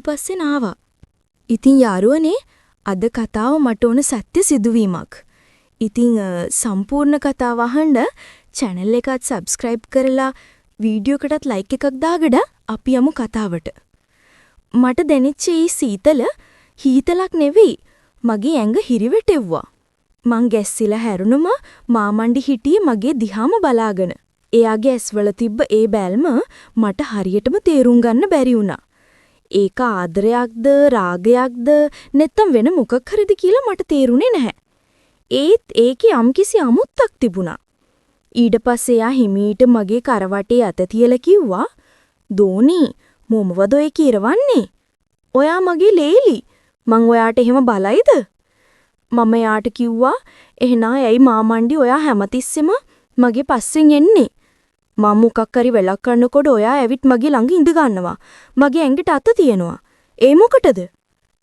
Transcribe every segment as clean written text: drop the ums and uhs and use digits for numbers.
පස්සේ නාවා. ඉතින් යාළුවනේ අද කතාව මට ඕන සත්‍ය සිදුවීමක්. ඉතින් සම්පූර්ණ කතාව අහන්න channel එකත් subscribe කරලා වීඩියෝ එකටත් like එකක් දාගඩ අපි යමු කතාවට. මට දැනෙච්ච මේ සීතල හීතලක් නෙවෙයි මගේ ඇඟ හිරිවැටෙව්වා. මං ගැස්සිලා හැරුණම මාමණ්ඩි හිටියේ මගේ දිහාම බලාගෙන. එයාගේ ඇස්වල තිබ්බ ඒ බැල්ම මට හරියටම තේරුම් ගන්න බැරි වුණා. ඒක ආදරයක්ද රාගයක්ද නැත්නම් වෙන මොකක් හරිද කියලා මට තේරුනේ නැහැ. ඒත් ඒකේ යම්කිසි අමුත්තක් තිබුණා. ඊට පස්සේ එයා හිමීට මගේ කරවටේ අත තියලා කිව්වා, "දෝනි, මොමවද ඔය කිරවන්නේ? ඔයා මගේ ලේලි. මං ඔයාට එහෙම බලයිද?" මම එයාට කිව්වා, "එහෙනම් ඇයි මාමණ්ඩි ඔයා හැමතිස්සෙම මගේ පස්සෙන් එන්නේ? මම මොකක් හරි වෙලක් කරනකොට ඔයා ඇවිත් මගේ ළඟ ඉඳ ගන්නවා. මගේ ඇඟට අත තියනවා. ඒ මොකටද?"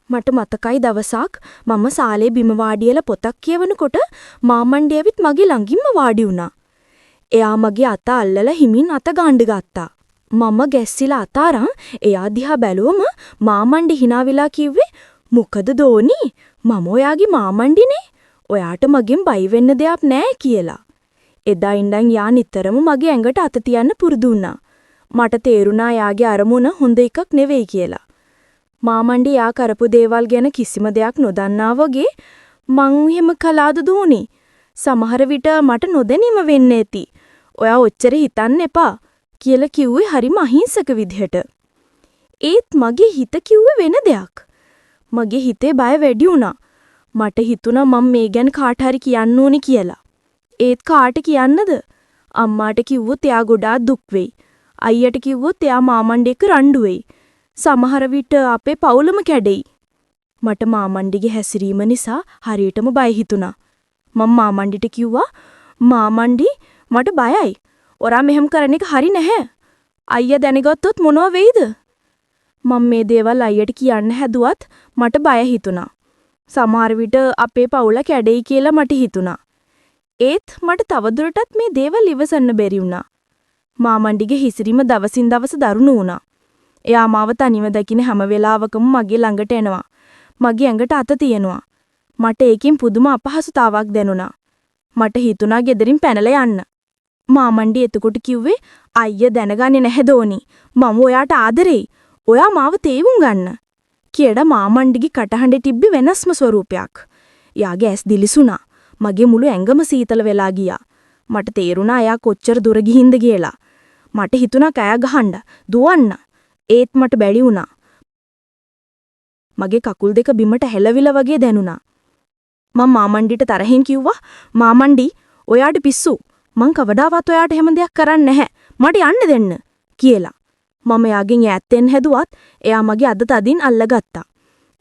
මට මතකයි දවසක් මම සාලේ බිම වාඩියලා පොතක් කියවනකොට මාමණ්ඩි ඇවිත් මගේ ළඟින්ම වාඩි වුණා. එයා මගේ අත අල්ලලා හිමින් අත ගන්න ගත්තා. මම ගැස්සිලා අත අරන් එයා දිහා බැලුවම මාමණ්ඩි hina වෙලා කිව්වේ, "මොකද දෝනි? මම ඔයාගේ මාමණ්ඩිනේ. ඔයාට මගෙන් බයි වෙන්න දෙයක් නෑ" කියලා. එදා ඉඳන් යා නිතරම මගේ ඇඟට අත තියන්න පුරුදු වුණා. මට තේරුණා යාගේ අරමුණ හොඳ එකක් නෙවෙයි කියලා. මාමණ්ඩි යා කරපු දේවල් ගැන කිසිම දෙයක් නොදන්නා වගේ, "මං එහෙම කළාද දෝනි? සමහර විට මට නොදැනීම වෙන්න ඇති. ඔයා ඔච්චර හිතන්න එපා" කියලා කිව්වේ හරිම අහිංසක විදිහට. ඒත් මගේ හිත කිව්වේ වෙන දෙයක්. මගේ හිතේ බය වැඩි වුණා. මට හිතුණා මම මේ ගැන කාට හරි කියන්න ඕනේ කියලා. ඒත් කාට කියන්නද? අම්මාට කිව්වොත් එයා ගොඩාක් දුක් වෙයි. අයියට කිව්වොත් එයා මාමණ්ඩි එක්ක රණ්ඩු වෙයි. සමහර විට අපේ පවුලම කැඩෙයි. මට මාමණ්ඩිගේ හැසිරීම නිසා හරියටම බය හිතුණා. මම මාමණ්ඩිට කිව්වා, "මාමණ්ඩි, මට බයයි. ඔරා මෙහෙම කරන එක හරි නැහැ. අයියා දැනගත්තොත් මොනව වෙයිද?" මම මේ දේවල් අයියට කියන්න හැදුවත් මට බය හිතුණා. සමහර විට අපේ පවුල කැඩෙයි කියලා මට හිතුණා. ඒත් මට තවදුරටත් මේ දේවල් ඉවසන්න බැරි වුණා. මාමණ්ඩිගේ හිසිරීම දවසින් දවස දරුණු වුණා. එයා මාව තනිව දකින්න හැම වෙලාවකම මගේ ළඟට එනවා. මගේ ඇඟට අත තියනවා. මට ඒකෙන් පුදුම අපහසුතාවක් දැනුණා. මට හිතුණා ගෙදරින් පැනලා යන්න. මාමණ්ඩි එතකොට කිව්වේ, "අයියා දැනගන්නේ නැහැ දෝනි. මම ඔයාට ආදරෙයි. ඔයා මාව තේරුම් ගන්න" කියලා මාමණ්ඩිගේ කටහඬේ තිබ්බ වෙනස්ම ස්වරූපයක්. යාගේ ඇස් දිලිසුණා. මගේ මුළු ඇඟම සීතල වෙලා ගියා. මට තේරුණා එයා කොච්චර දුර ගිහින්ද කියලා. මට හිතුණා කෑ ගහන්න, දුවන්න. ඒත් මට බැරි වුණා. මගේ කකුල් දෙක බිමට හැලවිලා වගේ දැනුණා. මම මාමණ්ඩිට තරහින් කිව්වා, "මාමණ්ඩි, ඔයාට පිස්සු. මං කවදාවත් ඔයාට හැම දෙයක් කරන්නේ නැහැ. මට යන්න දෙන්න" කියලා. මම එයාගෙන් ඈත් වෙන්න හැදුවත් එයා මගේ අත තදින් අල්ලගත්තා.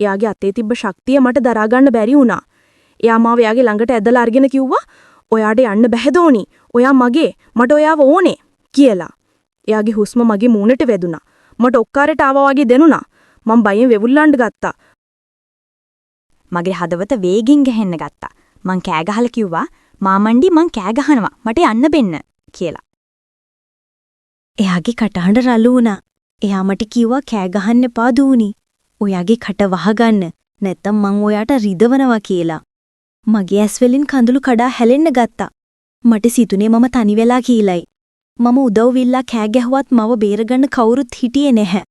එයාගේ අතේ තිබ්බ ශක්තිය මට දරා ගන්න බැරි වුණා. එයා මාව එයාගේ ළඟට ඇදලා අරගෙන කිව්වා, "ඔයාට යන්න බැහැ දෝනි. ඔයා මගේ. මට ඔයාව ඕනේ" කියලා. එයාගේ හුස්ම මගේ මූණට වැදුනා. මට ඔක්කාරට ආවා වගේ දැනුණා. මම බයෙන් වෙවුල්ලන්න ගත්තා. මගේ හදවත වේගින් ගැහෙන්න ගත්තා. මං කෑ ගහලා කිව්වා, "මාමණ්ඩි, මං කෑ ගහනවා. මට යන්න දෙන්න" කියලා. එයාගේ කටහඬ රළු වුණා. එයා මට කිව්වා, "කෑ ගහන්න එපා දූනි. ඔයාගේ කට වහගන්න. නැත්තම් මං ඔයාට රිදවනවා" කියලා. මගේ ඇස් වලින් කඳුළු කඩා හැලෙන්න ගත්තා. මට සිතුනේ මම තනි වෙලා කියලායි. මම උදව් විල්ලා කෑ ගැහුවත් මව බේරගන්න කවුරුත් හිටියේ නැහැ.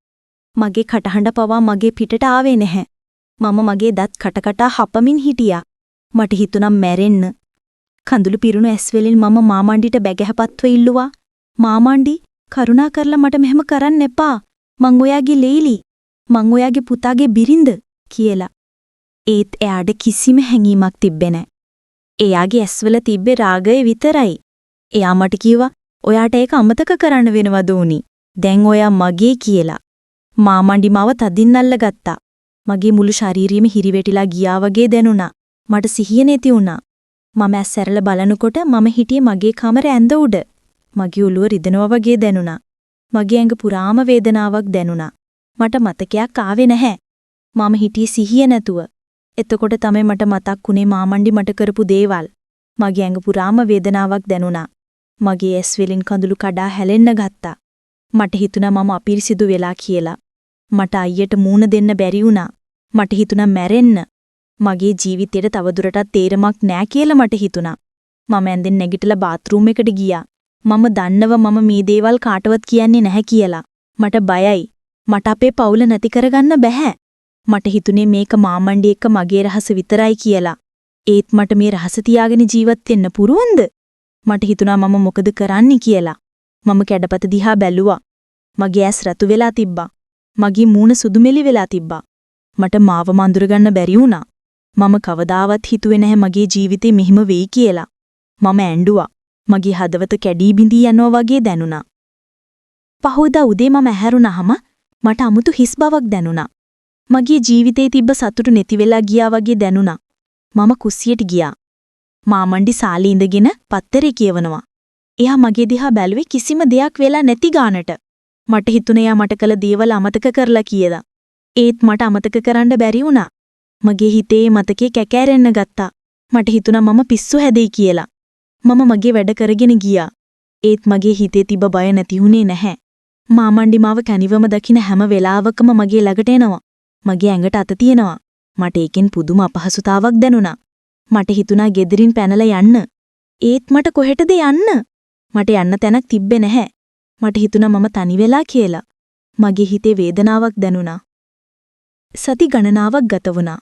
මගේ කටහඬ පවා මගේ පිටට ආවේ නැහැ. මම මගේ දත් කටකටා හපමින් හිටියා. මට හිතුණා මැරෙන්න. කඳුළු පිරුණු ඇස් වලින් මම මාමණ්ඩිට බැගෑපත්ව ඉල්ලුවා, "මාමණ්ඩි, කරුණා කරලා මට මෙහෙම කරන්න එපා. මං ඔයාගේ ලේලි. මං ඔයාගේ පුතාගේ බිරිඳ" කියලා. ඒත් එයාට කිසිම හැඟීමක් තිබ්බේ නැහැ. එයාගේ ඇස්වල තිබ්බේ රාගය විතරයි. එයා මට කිව්වා, "ඔයාට ඒක අමතක කරන්න වෙනවා දෝනි. දැන් ඔයා මගේ" කියලා. මාමණ්ඩි මාව තදින් අල්ලගත්තා. මගේ මුළු ශරීරයම හිරිවැටිලා ගියා වගේ දැනුණා. මට සිහිය නැති වුණා. මම ඇස් ඇරලා බලනකොට මම හිටියේ මගේ කාමරේ ඇඳ උඩ. මගේ ඔළුව රිදෙනවා වගේ දැනුණා. මගේ ඇඟ පුරාම වේදනාවක් දැනුණා. මට මතකයක් ආවේ නැහැ. මම හිටියේ සිහිය නැතුව. එතකොට තමයි මට මතක් වුණේ මාමණ්ඩි මට කරපු දේවල්. මගේ ඇඟ පුරාම වේදනාවක් දැනුණා. මගේ ඇස් වලින් කඳුළු කඩා හැලෙන්න ගත්තා. මට හිතුණා මම අපිරිසිදු වෙලා කියලා. මට අයියට මූණ දෙන්න බැරි වුණා. මට හිතුණා මැරෙන්න. මගේ ජීවිතේට තවදුරටත් තේරමක් නෑ කියලා මට හිතුණා. මම ඇඳෙන් නැගිටලා බාත් รู එකට ගියා. මම දන්නව මම මේ දේවල් කාටවත් කියන්නේ නැහැ කියලා. මට බයයි. මට අපේ පවුල නැති කරගන්න බැහැ. මට හිතුනේ මේක මාමණ්ඩි එක්ක මගේ රහස විතරයි කියලා. ඒත් මට මේ රහස තියාගෙන ජීවත් වෙන්න පුරුවන්ද? මට හිතුණා මම මොකද කරන්නේ කියලා. මම කැඩපත දිහා බැලුවා. මගේ ඇස් රතු වෙලා තිබ්බා. මගේ මූණ සුදුමෙලි වෙලා තිබ්බා. මට මාව මඳුර ගන්න බැරි වුණා. මම කවදාවත් හිතුවේ නැහැ මගේ ජීවිතේ මෙහිම වෙයි කියලා. මම ඇඬුවා. මගේ හදවත කැඩී බිඳී යනවා වගේ දැනුණා. පහෝදා උදේ මම ඇහැරුණාම මට අමුතු හිස් බවක් දැනුණා. මගේ ජීවිතේ තිබ්බ සතුට නැති වෙලා ගියා වගේ දැනුණා. මම කුස්සියට ගියා. මාමණ්ඩි සාලේ ඉඳගෙන පත්තරේ කියවනවා. එයා මගේ දිහා බැලුවේ කිසිම දෙයක් වෙලා නැති ගානට. මට හිතුණා එයා මට කළ දේවල් අමතක කරලා කියලා. ඒත් මට අමතක කරන්න බැරි වුණා. මගේ හිතේ මතකේ කැකෑරෙන්න ගත්තා. මට හිතුණා මම පිස්සු හැදෙයි කියලා. මම මගේ වැඩ කරගෙන ගියා. ඒත් මගේ හිතේ තිබ්බ බය නැතිුනේ නැහැ. මාමණ්ඩි මාව කණිවම දකින හැම වෙලාවකම මගේ ළඟට එනවා. මගේ ඇඟට අත තියනවා. මට ඒකෙන් පුදුම අපහසුතාවක් දැනුණා. මට හිතුණා ගෙදරින් පැනලා යන්න. ඒත් මට කොහෙටද යන්න? මට යන්න තැනක් තිබ්බේ නැහැ. මට හිතුණා මම තනි වෙලා කියලා. මගේ හිතේ වේදනාවක් දැනුණා. සති ගණනාවක් ගත වුණා.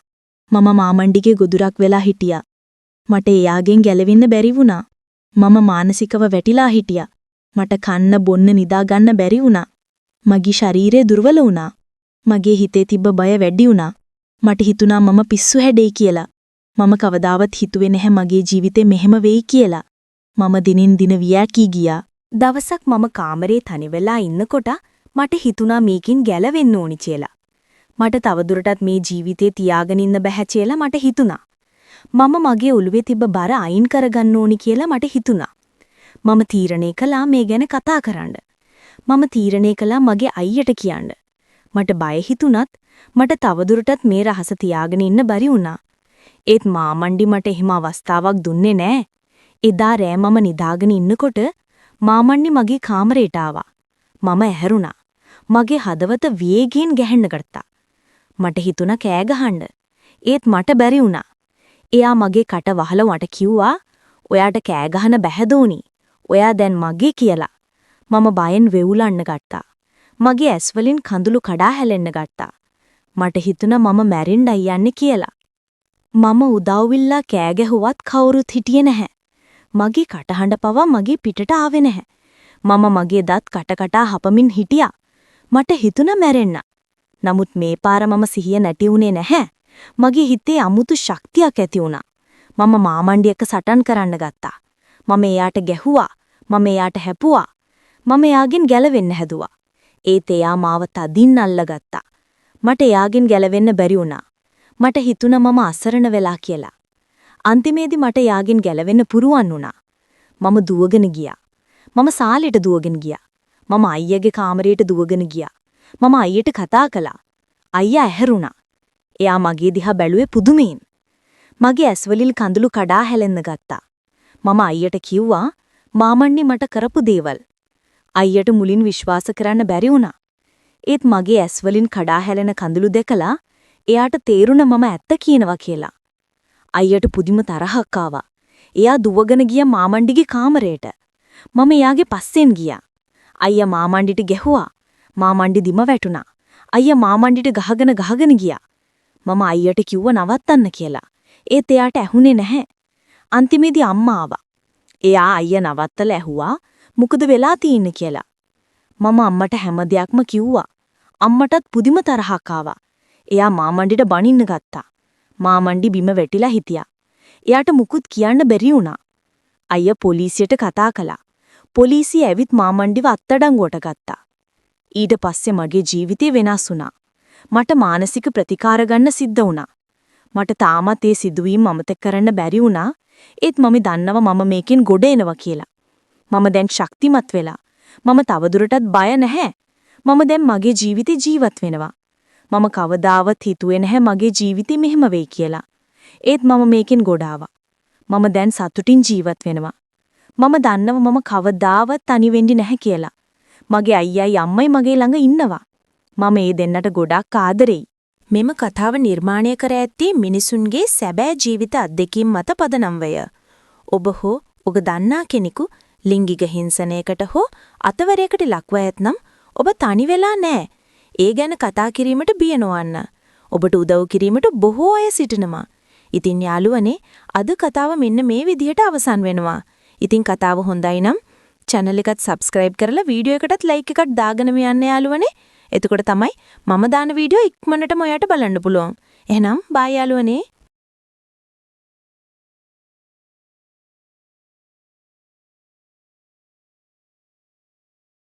මම මාමණ්ඩිගේ ගොදුරක් වෙලා හිටියා. මට එයාගෙන් ගැලවෙන්න බැරි වුණා. මම මානසිකව වැටිලා හිටියා. මට කන්න බොන්න නිදා ගන්න බැරි වුණා. මගේ ශරීරය දුර්වල වුණා. මගේ හිතේ තිබ්බ බය වැඩි වුණා. මට හිතුණා මම පිස්සු හැදෙයි කියලා. මම කවදාවත් හිතුවේ නැහැ මගේ ජීවිතේ මෙහෙම වෙයි කියලා. මම දිනින් දින වියැකී ගියා. දවසක් මම කාමරේ තනි වෙලා ඉන්නකොට මට හිතුණා මේකින් ගැලවෙන්න ඕනි කියලා. මට තවදුරටත් මේ ජීවිතේ තියාගෙන ඉන්න බැහැ කියලා මට හිතුණා. මම මගේ ඔළුවේ තිබ්බ බර අයින් කරගන්න ඕනි කියලා මට හිතුණා. මම තීරණය කළා මේ ගැන කතා කරන්න. මම තීරණය කළා මගේ අයියට කියන්න. මට බය හිතුණත් මට තවදුරටත් මේ රහස තියාගෙන ඉන්න බැරි වුණා. ඒත් මාමණ්ඩි මට එහෙම අවස්ථාවක් දුන්නේ නැහැ. එදා රෑ මම නිදාගෙන ඉන්නකොට මාමණ්ඩි මගේ කාමරේට ආවා. මම ඇහැරුණා. මගේ හදවත වේගයෙන් ගැහෙන්න ගත්තා. මට හිතුණා කෑ ගහන්න. ඒත් මට බැරි වුණා. එයා මගේ කට වහලා මට කිව්වා, "ඔයාට කෑ ගහන්න බැහැ දෝනි. ඔයා දැන් මගේ" කියලා. මම බයෙන් වෙවුලන්න ගත්තා. මගේ ඇස් වලින් කඳුළු කඩා හැලෙන්න ගත්තා. මට හිතුණා මම මැරෙන්නයි යන්නේ කියලා. මම උදව්විල්ලා කෑ ගැහුවත් කවුරුත් හිටියේ නැහැ. මගේ කටහඬ පවා මගේ පිටට ආවේ නැහැ. මම මගේ දත් කටකටා හපමින් හිටියා. මට හිතුණා මැරෙන්න. නමුත් මේ පාර මම සිහිය නැති වුණේ නැහැ. මගේ හිතේ අමුතු ශක්තියක් ඇති වුණා. මම මාමණ්ඩි එක්ක සටන් කරන්න ගත්තා. මම එයාට ගැහුවා. මම එයාට හැපුවා. මම එයාගෙන් ගැලවෙන්න හැදුවා. ඒත් එයා මාව තදින් අල්ලගත්තා. මට එයාගෙන් ගැලවෙන්න බැරි වුණා. මට හිතුණා මම අසරණ වෙලා කියලා. අන්තිමේදී මට එයාගෙන් ගැලවෙන්න පුරුවන් වුණා. මම දුවගෙන ගියා. මම සාලෙට දුවගෙන ගියා. මම අයියාගේ කාමරයට දුවගෙන ගියා. මම අයියට කතා කළා. අයියා ඇහැරුණා. එයා මගේ දිහා බැලුවේ පුදුමයෙන්. මගේ ඇස්වලින් කඳුළු කඩා හැලෙන්න ගත්තා. මම අයියට කිව්වා මාමණ්ඩි මට කරපු දේවල්. අයියට මුලින් විශ්වාස කරන්න බැරි වුණා. ඒත් මගේ ඇස්වලින් කඩා හැලෙන කඳුළු දැකලා එයාට තේරුණා මම ඇත්ත කියනවා කියලා. අයියට පුදුම තරහක් ආවා. එයා දුවගෙන ගියා මාමණ්ඩිගේ කාමරයට. මම එයාගේ පස්සෙන් ගියා. අයියා මාමණ්ඩිට ගැහුවා. මාමණ්ඩි දිම වැටුණා. අයියා මාමණ්ඩිට ගහගෙන ගියා. මම අයියට කිව්වා නවත්තන්න කියලා. ඒත් එයාට ඇහුනේ නැහැ. අන්තිමේදී අම්මා ආවා. එයා අයියා නවත්තලා ඇහුවා මොකද වෙලා තියෙන්නේ කියලා. මම අම්මට හැම දෙයක්ම කිව්වා. අම්මටත් පුදුම තරහක් ආවා. එයා මාමණ්ඩිට බනින්න ගත්තා. මාමණ්ඩි බිම වැටිලා හිටියා. එයාට මුකුත් කියන්න බැරි වුණා. අයියා පොලිසියට කතා කළා. පොලිසිය ඇවිත් මාමණ්ඩිව අත්අඩංගුවට ගත්තා. ඊට පස්සේ මගේ ජීවිතේ වෙනස් වුණා. මට මානසික ප්‍රතිකාර ගන්න සිද්ධ වුණා. මට තාමත් ඒ සිදුවීම් අමතක කරන්න බැරි වුණා. ඒත් මම දන්නවා මම මේකෙන් ගොඩ එනවා කියලා. මම දැන් ශක්තිමත් වෙලා. මම තවදුරටත් බය නැහැ. මම දැන් මගේ ජීවිතේ ජීවත් වෙනවා. මම කවදාවත් හිතුවේ නැහැ මගේ ජීවිතේ මෙහෙම වෙයි කියලා. ඒත් මම මේකෙන් ගොඩ ආවා. මම දැන් සතුටින් ජීවත් වෙනවා. මම දන්නවා මම කවදාවත් තනි වෙන්නේ නැහැ කියලා. මගේ අයියයි අම්මයි මගේ ළඟ ඉන්නවා. මම ඒ දෙන්නට ගොඩක් ආදරෙයි. මෙම කතාව නිර්මාණය කර ඇත්තේ මිනිසුන්ගේ සැබෑ ජීවිත අත්දැකීම් මත පදනම්වය. ඔබ හෝ ඔබ දන්නා කෙනෙකු ලිංගික හිංසනයකට හෝ අතවරයකට ලක්ව ඇතනම් ඔබ තනි වෙලා නෑ. ඒ ගැන කතා කිරීමට බිය නොවන්න. ඔබට උදව් කිරීමට බොහෝ අය සිටිනවා. ඉතින් යාළුවනේ අද කතාව මෙන්න මේ විදිහට අවසන් වෙනවා. ඉතින් කතාව හොඳයි නම් channel එකත් subscribe කරලා වීඩියෝ එකටත් like එකක් දාගෙනම යන්න යාළුවනේ. එතකොට තමයි මම දාන වීඩියෝ ඉක්මනටම ඔයාලට බලන්න පුළුවන්. එහෙනම් bye යාළුවනේ.